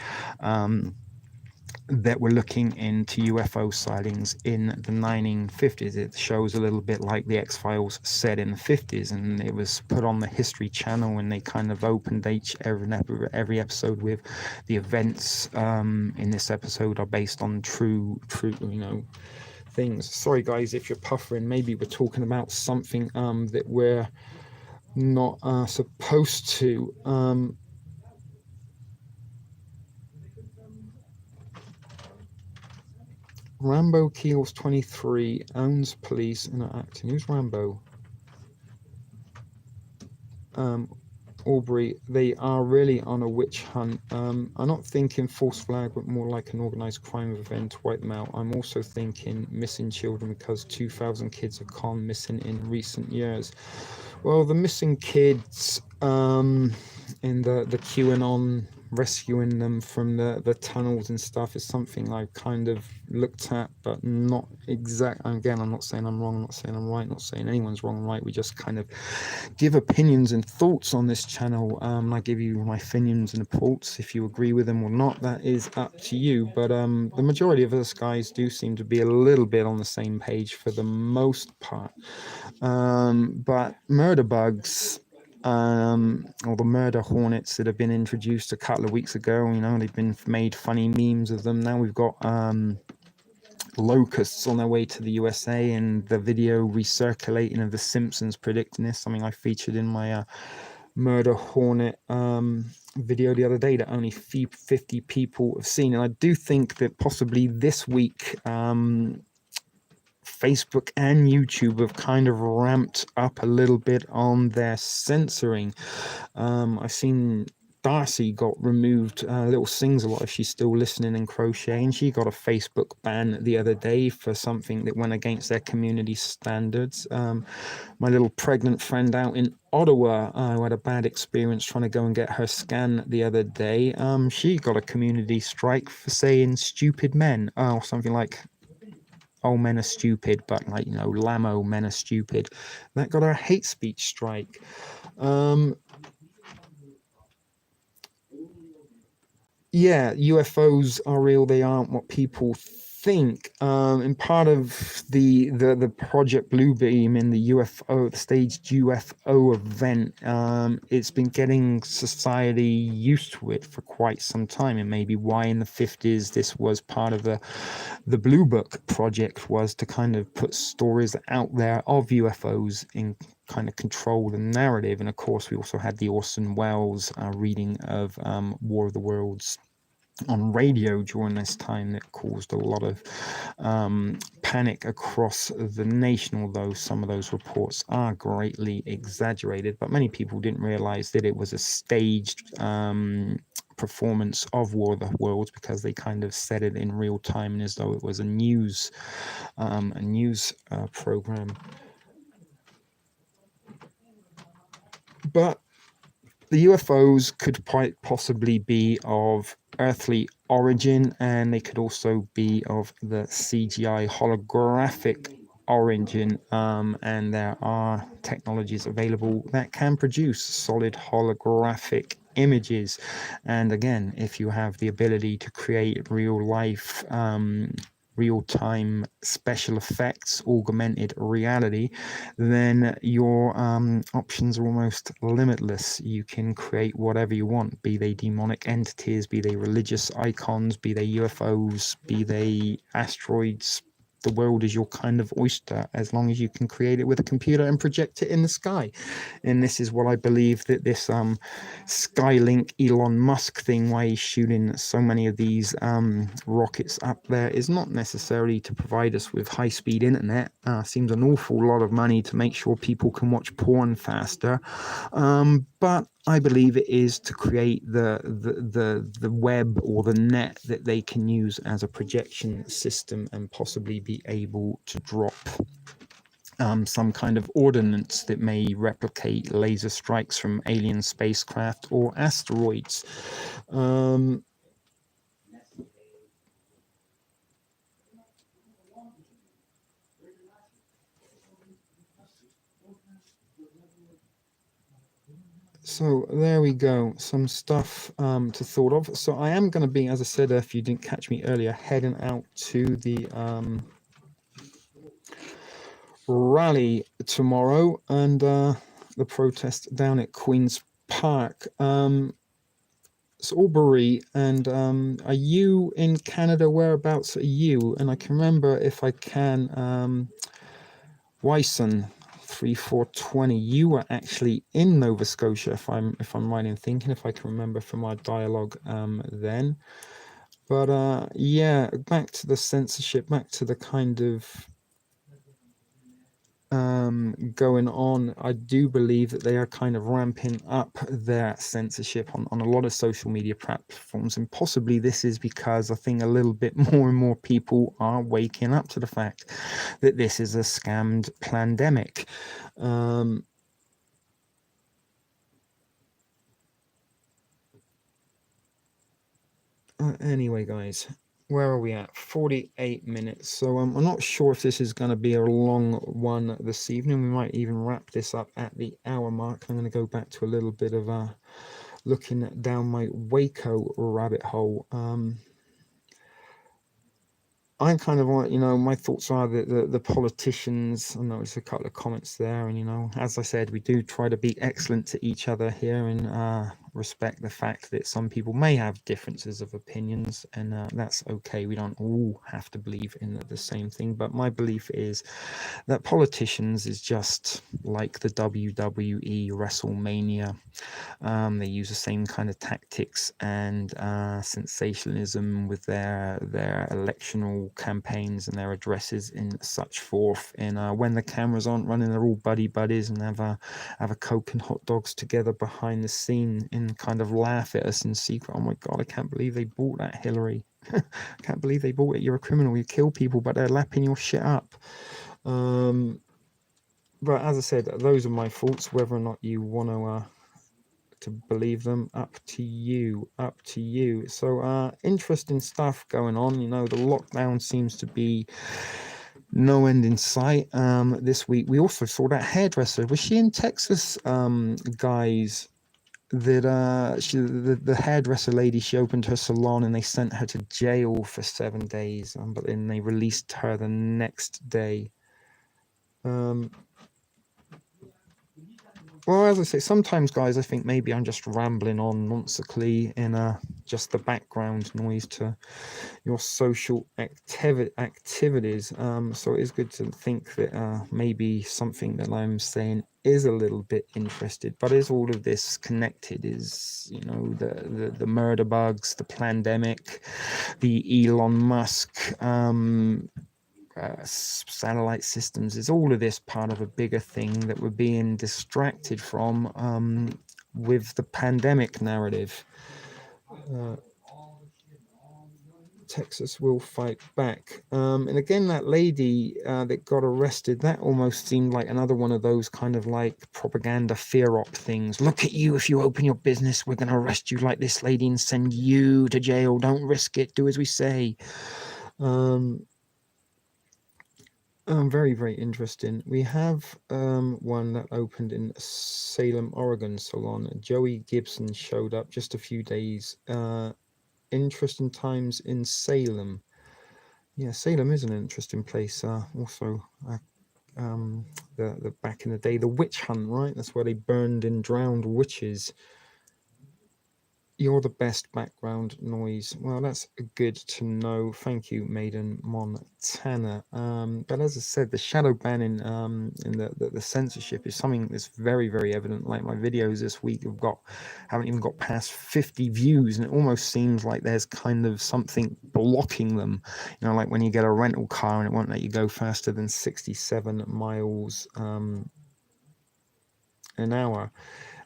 that were looking into UFO sightings in the 1950s. It shows a little bit like the X-Files set in the 50s, and it was put on the History Channel, and they kind of opened every episode with the events in this episode are based on true, things. Sorry guys if you're puffering, maybe we're talking about something that we're not supposed to. Rambo kills 23, owns police and not acting. Who's Rambo? Aubrey, they are really on a witch hunt. I'm not thinking false flag, but more like an organized crime event to wipe them out. I'm also thinking missing children, because 2,000 kids have gone missing in recent years. Well, the missing kids in the QAnon rescuing them from the tunnels and stuff is something I've kind of looked at, but not exact. Again, I'm not saying I'm wrong, I'm not saying I'm right, not saying anyone's wrong and right. We just kind of give opinions and thoughts on this channel. I give you my opinions and thoughts. If you agree with them or not, that is up to you. But the majority of us guys do seem to be a little bit on the same page for the most part. But murder bugs, or the murder hornets that have been introduced a couple of weeks ago, they've been made funny memes of them. Now we've got locusts on their way to the USA, and the video recirculating of The Simpsons predicting this, something I featured in my murder hornet video the other day that only 50 people have seen. And I do think that possibly this week Facebook and YouTube have kind of ramped up a little bit on their censoring. I've seen Darcy got removed. Little sings a lot if she's still listening and crocheting. She got a Facebook ban the other day for something that went against their community standards. My little pregnant friend out in Ottawa, who had a bad experience trying to go and get her scan the other day, she got a community strike for saying stupid men, or something like, "Oh, men are stupid," but like, Lamo, men are stupid. That got a hate speech strike. Yeah, UFOs are real. They aren't what people think. And part of the Project Bluebeam in the UFO, the staged UFO event, it's been getting society used to it for quite some time, and maybe why in the 50s this was part of the Blue Book project, was to kind of put stories out there of UFOs in kind of control the narrative. And of course we also had the Orson Welles reading of War of the Worlds on radio during this time that caused a lot of panic across the nation, although some of those reports are greatly exaggerated. But many people didn't realize that it was a staged performance of War of the Worlds, because they kind of said it in real time and as though it was a news program. But the UFOs could quite possibly be of earthly origin, and they could also be of the CGI holographic origin, and there are technologies available that can produce solid holographic images. And again, if you have the ability to create real life real-time special effects, augmented reality, then your options are almost limitless. You can create whatever you want, be they demonic entities, be they religious icons, be they UFOs, be they asteroids. The world is your kind of oyster, as long as you can create it with a computer and project it in the sky. And this is what I believe that this Skylink Elon Musk thing, why he's shooting so many of these rockets up there, is not necessarily to provide us with high-speed internet. Seems an awful lot of money to make sure people can watch porn faster, but I believe it is to create the web or the net that they can use as a projection system, and possibly be able to drop some kind of ordnance that may replicate laser strikes from alien spacecraft or asteroids. So there we go, some stuff to thought of. So I am going to be, as I said, if you didn't catch me earlier, heading out to the rally tomorrow, and the protest down at Queen's Park. It's Albury, and are you in Canada? Whereabouts are you? And I can remember, if I can, Wyson 3420. You were actually in Nova Scotia, if I'm right in thinking, if I can remember from our dialogue then. But yeah, back to the censorship, back to the kind of going on. I do believe that they are kind of ramping up their censorship on a lot of social media platforms, and possibly this is because I think a little bit more and more people are waking up to the fact that this is a scammed pandemic. Anyway, guys, where are we at? 48 minutes. So I'm not sure if this is going to be a long one this evening. We might even wrap this up at the hour mark. I'm going to go back to a little bit of looking down my Waco rabbit hole. I'm kind of like, my thoughts are that the politicians, I noticed a couple of comments there, and, as I said, we do try to be excellent to each other here and respect the fact that some people may have differences of opinions, and that's okay. We don't all have to believe in the same thing, but my belief is that politicians is just like the WWE WrestleMania. They use the same kind of tactics and sensationalism with their electional campaigns and their addresses and such forth. And when the cameras aren't running, they're all buddies and have a Coke and hot dogs together behind the scene and kind of laugh at us in secret. Oh my God, I can't believe they bought that, Hillary. I can't believe they bought it. You're a criminal. You kill people, but they're lapping your shit up. But as I said, those are my thoughts. Whether or not you want to believe them, up to you. So interesting stuff going on. The lockdown seems to be no end in sight. This week we also saw that hairdresser. Was she in Texas, guys? That the hairdresser lady, she opened her salon and they sent her to jail for 7 days, but then they released her the next day. Well, as I say, sometimes, guys, I think maybe I'm just rambling on nonsensically in just the background noise to your social activities. So it is good to think that maybe something that I'm saying is a little bit interested. But is all of this connected? Is the murder bugs, the pandemic, the Elon Musk satellite systems? Is all of this part of a bigger thing that we're being distracted from with the pandemic narrative? Texas will fight back. And again, that lady that got arrested, that almost seemed like another one of those kind of like propaganda fear op things. Look at you, if you open your business, we're going to arrest you like this lady and send you to jail. Don't risk it. Do as we say. Very, very interesting. We have one that opened in Salem, Oregon salon. Joey Gibson showed up just a few days. Interesting times in Salem. Yeah, Salem is an interesting place. Also, the back in the day, the witch hunt, right? That's where they burned and drowned witches. You're the best background noise. Well, that's good to know. Thank you, Maiden Montana. But as I said, the shadow banning and the censorship is something that's very, very evident. Like my videos this week haven't even got past 50 views, and it almost seems like there's kind of something blocking them. Like when you get a rental car and it won't let you go faster than 67 miles an hour.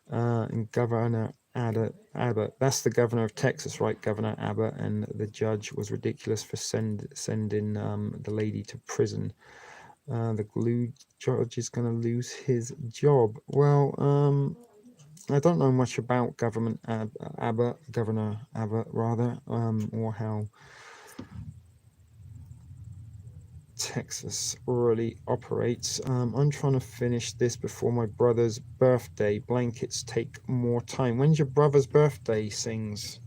And Governor Abbott, that's the governor of Texas, right? Governor Abbott, and the judge was ridiculous for sending the lady to prison. The glue judge is going to lose his job. Well, I don't know much about Governor Abbott, rather, or how Texas really operates. I'm trying to finish this before my brother's birthday. Blankets take more time. When's your brother's birthday, Sings?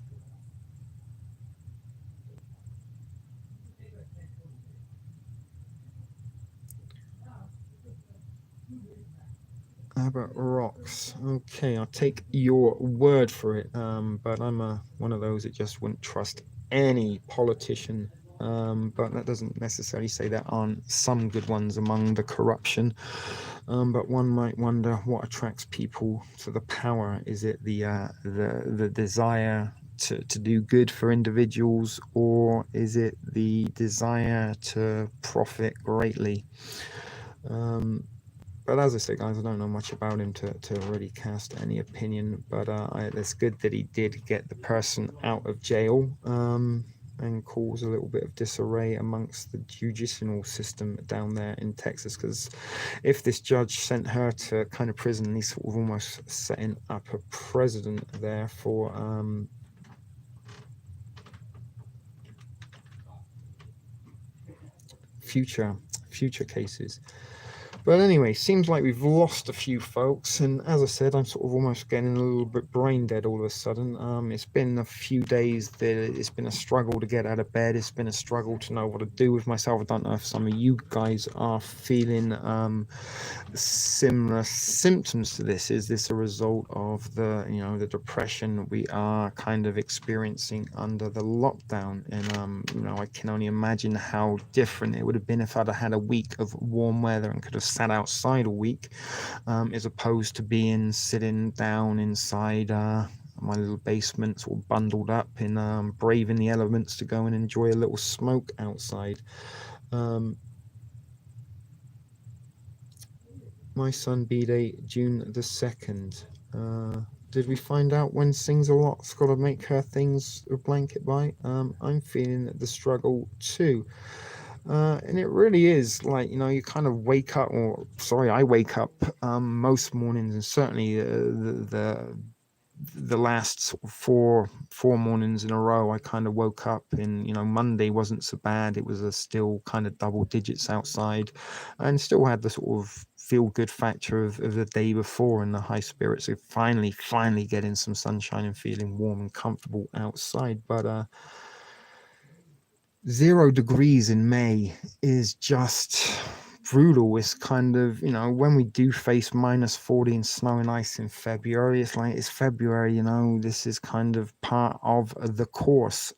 Abbott rocks. Okay, I'll take your word for it. But I'm one of those that just wouldn't trust any politician. But that doesn't necessarily say there aren't some good ones among the corruption. But one might wonder what attracts people to the power. Is it the desire to do good for individuals, or is it the desire to profit greatly? But as I say, guys, I don't know much about him to really cast any opinion. But it's good that he did get the person out of jail and cause a little bit of disarray amongst the judicial system down there in Texas. Because if this judge sent her to kind of prison, he's sort of almost setting up a precedent there for future cases. But anyway, seems like we've lost a few folks, and as I said, I'm sort of almost getting a little bit brain dead all of a sudden. It's been a few days that it's been a struggle to get out of bed. It's been a struggle to know what to do with myself. I don't know if some of you guys are feeling similar symptoms to this. Is this a result of the the depression we are kind of experiencing under the lockdown? And I can only imagine how different it would have been if I'd have had a week of warm weather and could have sat outside a week, as opposed to sitting down inside my little basement, sort of bundled up in braving the elements to go and enjoy a little smoke outside. My son B-Day, June the 2nd. Did we find out when Sings a Lot's got to make her things a blanket by? I'm feeling the struggle too. And it really is like, you kind of wake up, I wake up most mornings, and certainly the last sort of four mornings in a row, I kind of woke up, and Monday wasn't so bad. It was still kind of double digits outside, and still had the sort of feel good factor of the day before, and the high spirits of finally getting some sunshine and feeling warm and comfortable outside. But 0 degrees in May is just brutal. It's kind of, when we do face -40 and snow and ice in February, it's like, it's February, this is kind of part of the course.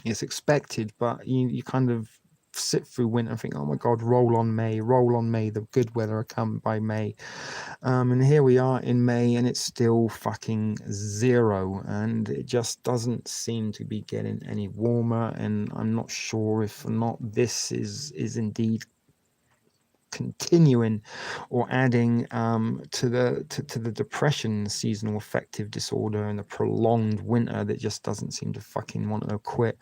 It's expected, but you kind of sit through winter and think, oh my God, roll on May, the good weather will come by May. And here we are in May, and it's still fucking 0, and it just doesn't seem to be getting any warmer. And I'm not sure if or not this is indeed continuing or adding to the depression, seasonal affective disorder, and the prolonged winter that just doesn't seem to fucking want to quit.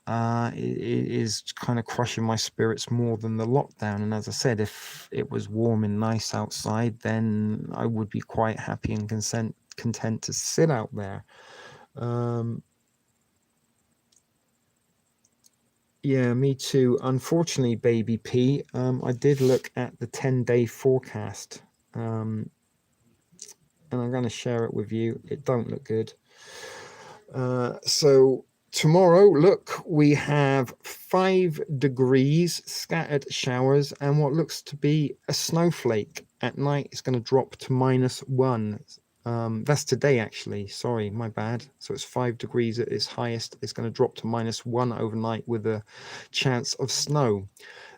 It is kind of crushing my spirits more than the lockdown. And as I said, if it was warm and nice outside, then I would be quite happy and content to sit out there. Yeah, me too. Unfortunately, baby P, I did look at the 10-day forecast, and I'm going to share it with you. It don't look good. So tomorrow, look, we have 5 degrees, scattered showers, and what looks to be a snowflake. At night, it's going to drop to -1. That's today, actually. Sorry, my bad. So it's 5 degrees at its highest. It's going to drop to -1 overnight with a chance of snow.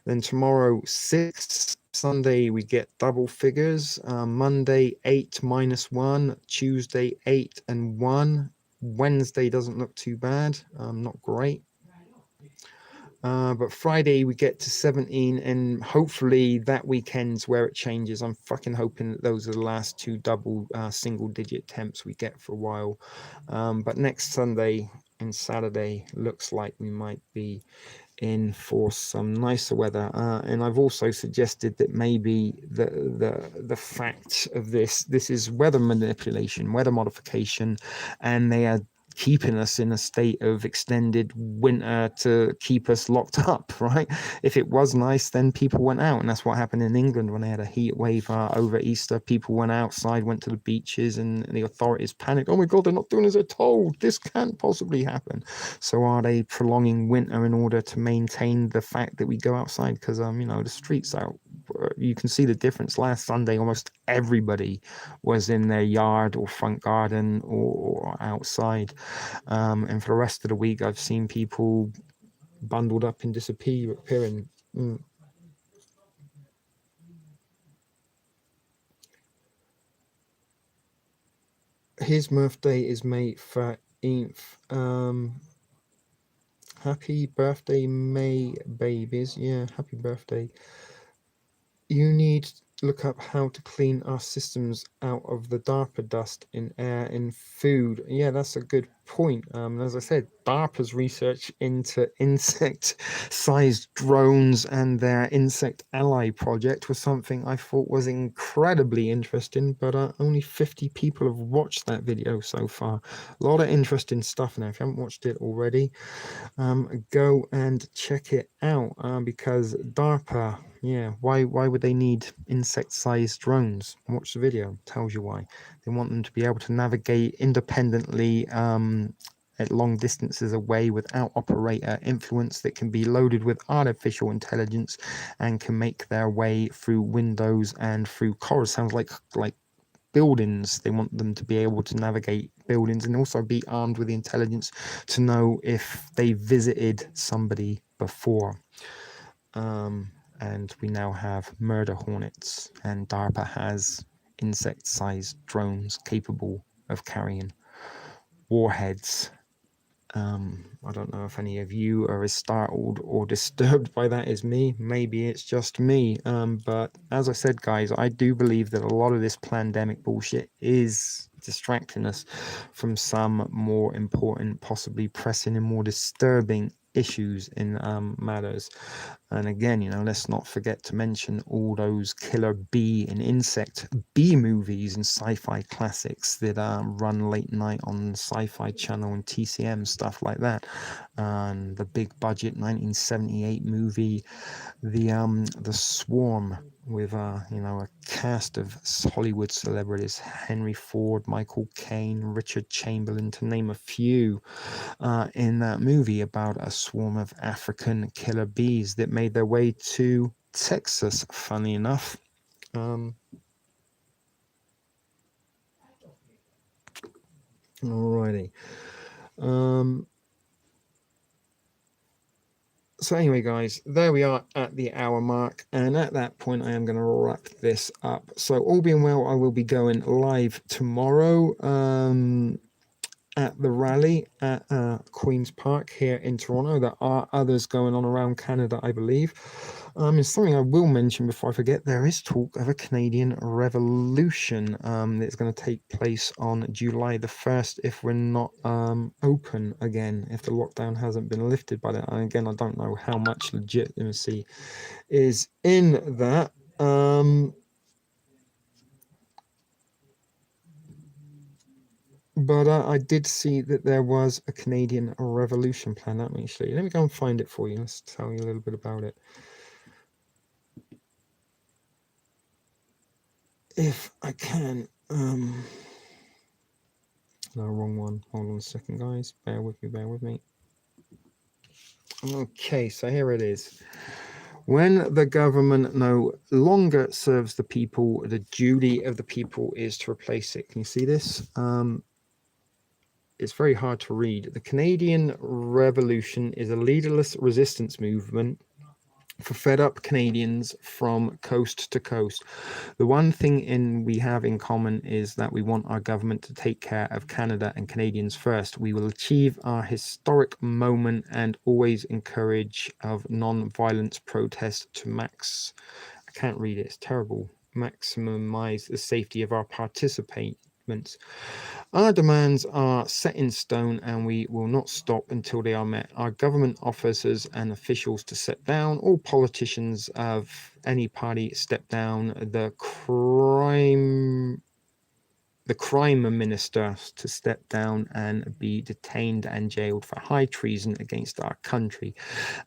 Then tomorrow, 6. Sunday, we get double figures. Monday, 8 -1. Tuesday, 8 and 1. Wednesday doesn't look too bad. Not great. But Friday we get to 17, and hopefully that weekend's where it changes. I'm fucking hoping that those are the last 2 double single digit temps we get for a while. But next Sunday and Saturday looks like we might be in for some nicer weather. And I've also suggested that maybe the fact of this is weather manipulation, weather modification, and they are keeping us in a state of extended winter to keep us locked up, right? If it was nice, then people went out, and that's what happened in England when they had a heat wave over Easter. People went outside, went to the beaches, and the authorities panicked. Oh my God, they're not doing as they're told. This can't possibly happen. So are they prolonging winter in order to maintain the fact that we go outside? Because the streets out, you can see the difference. Last Sunday, almost everybody was in their yard or front garden or outside. And for the rest of the week, I've seen people bundled up and disappearing. His birthday is May 13th. Happy birthday, May babies. Yeah, happy birthday. You need need to look up how to clean our systems out of the DARPA dust in air and food. Yeah, that's a good point. As I said, DARPA's research into insect-sized drones and their Insect Ally project was something I thought was incredibly interesting, but only 50 people have watched that video so far. A lot of interesting stuff now. If you haven't watched it already, go and check it out, because DARPA, yeah, why would they need insect-sized drones? Watch the video, tells you why. They want them to be able to navigate independently at long distances away without operator influence, that can be loaded with artificial intelligence and can make their way through windows and through corridors. Sounds like buildings. They want them to be able to navigate buildings and also be armed with the intelligence to know if they visited somebody before. And we now have murder hornets, and DARPA has insect-sized drones capable of carrying warheads. I don't know if any of you are as startled or disturbed by that as me. Maybe it's just me. But as I said, guys, I do believe that a lot of this pandemic bullshit is distracting us from some more important, possibly pressing and more disturbing issues in matters. And again, let's not forget to mention all those killer bee and insect bee movies and sci-fi classics that run late night on Sci-Fi Channel and TCM, stuff like that. And the big budget 1978 movie, the Swarm, with a cast of Hollywood celebrities: Henry Ford, Michael Caine, Richard Chamberlain, to name a few, in that movie about a swarm of African killer bees that made their way to Texas, funny enough. Alrighty. So anyway, guys, there we are at the hour mark, and at that point I am going to wrap this up. So all being well, I will be going live tomorrow at the rally at Queen's Park here in Toronto. There are others going on around Canada, I believe. It's something I will mention before I forget. There is talk of a Canadian revolution that's going to take place on July the 1st if we're not open again, if the lockdown hasn't been lifted by that. And again, I don't know how much legitimacy is in that. But I did see that there was a Canadian revolution plan. Let me go and find it for you. Let's tell you a little bit about it. If I can. No, wrong one. Hold on a second, guys. Bear with me. Okay, so here it is. When the government no longer serves the people, the duty of the people is to replace it. Can you see this? It's very hard to read. The Canadian Revolution is a leaderless resistance movement for fed-up Canadians from coast to coast. The one thing we have in common is that we want our government to take care of Canada and Canadians first. We will achieve our historic moment and always encourage of non-violence protest to I can't read it, it's terrible. Maximize the safety of our participants. Our demands are set in stone and we will not stop until they are met. Our government officers and officials to step down. All politicians of any party step down. The crime minister to step down and be detained and jailed for high treason against our country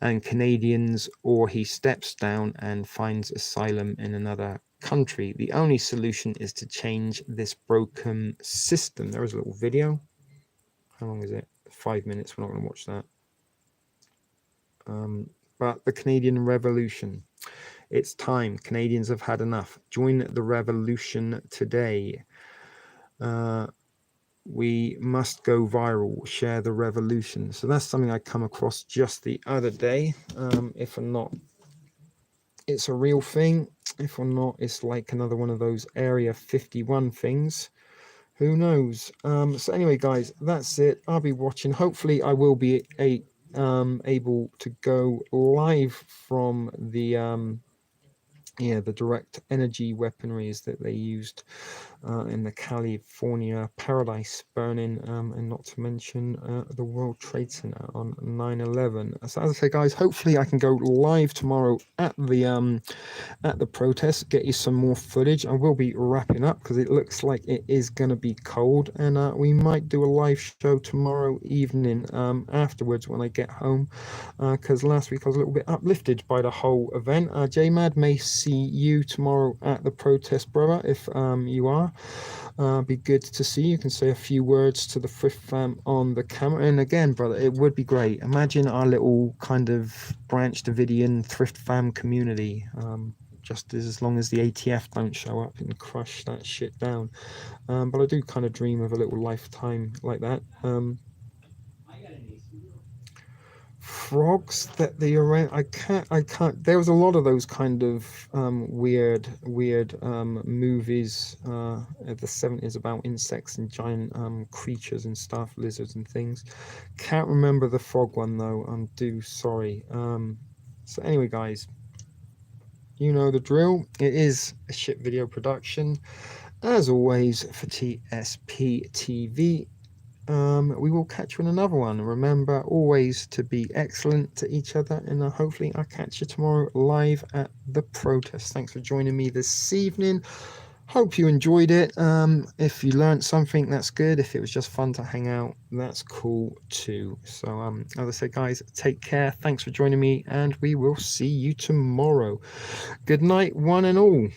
and Canadians, or he steps down and finds asylum in another country. The only solution is to change this broken system. There is a little video. How long is it? 5 minutes. We're not going to watch that. But the Canadian Revolution. It's time. Canadians have had enough. Join the revolution today. We must go viral. Share the revolution. So that's something I come across just the other day. If or not, it's a real thing. If or not, it's like another one of those Area 51 things. Who knows? So anyway, guys, that's it. I'll be watching. Hopefully, I will be able to go live from the
Yeah, the direct energy weaponries that they used in the California Paradise burning, and not to mention the World Trade Center on 9/11. So as I say, guys, hopefully I can go live tomorrow at the protest, get you some more footage. I will be wrapping up because it looks like it is going to be cold, and we might do a live show tomorrow evening afterwards when I get home, because last week I was a little bit uplifted by the whole event. JMad may see you tomorrow at the protest, brother, if you are. Be good to see you. You can say a few words to the Thrift Fam on the camera. And again, brother, it would be great. Imagine our little kind of Branch Davidian Thrift Fam community. Just as long as the ATF don't show up and crush that shit down. But I do kind of dream of a little lifetime like that. Frogs that they around. I can't. There was a lot of those kind of weird movies of the 70s about insects and giant creatures and stuff, lizards and things. Can't remember the frog one though. I'm due sorry. So anyway, guys, you know the drill. It is a shit video production, as always, for TSP TV. We will catch you in another one. Remember always to be excellent to each other, and hopefully I'll catch you tomorrow live at the protest. Thanks for joining me this evening. Hope you enjoyed it. If you learned something, that's good. If it was just fun to hang out, that's cool too. So, as I said, guys, take care. Thanks for joining me, and we will see you tomorrow. Good night, one and all.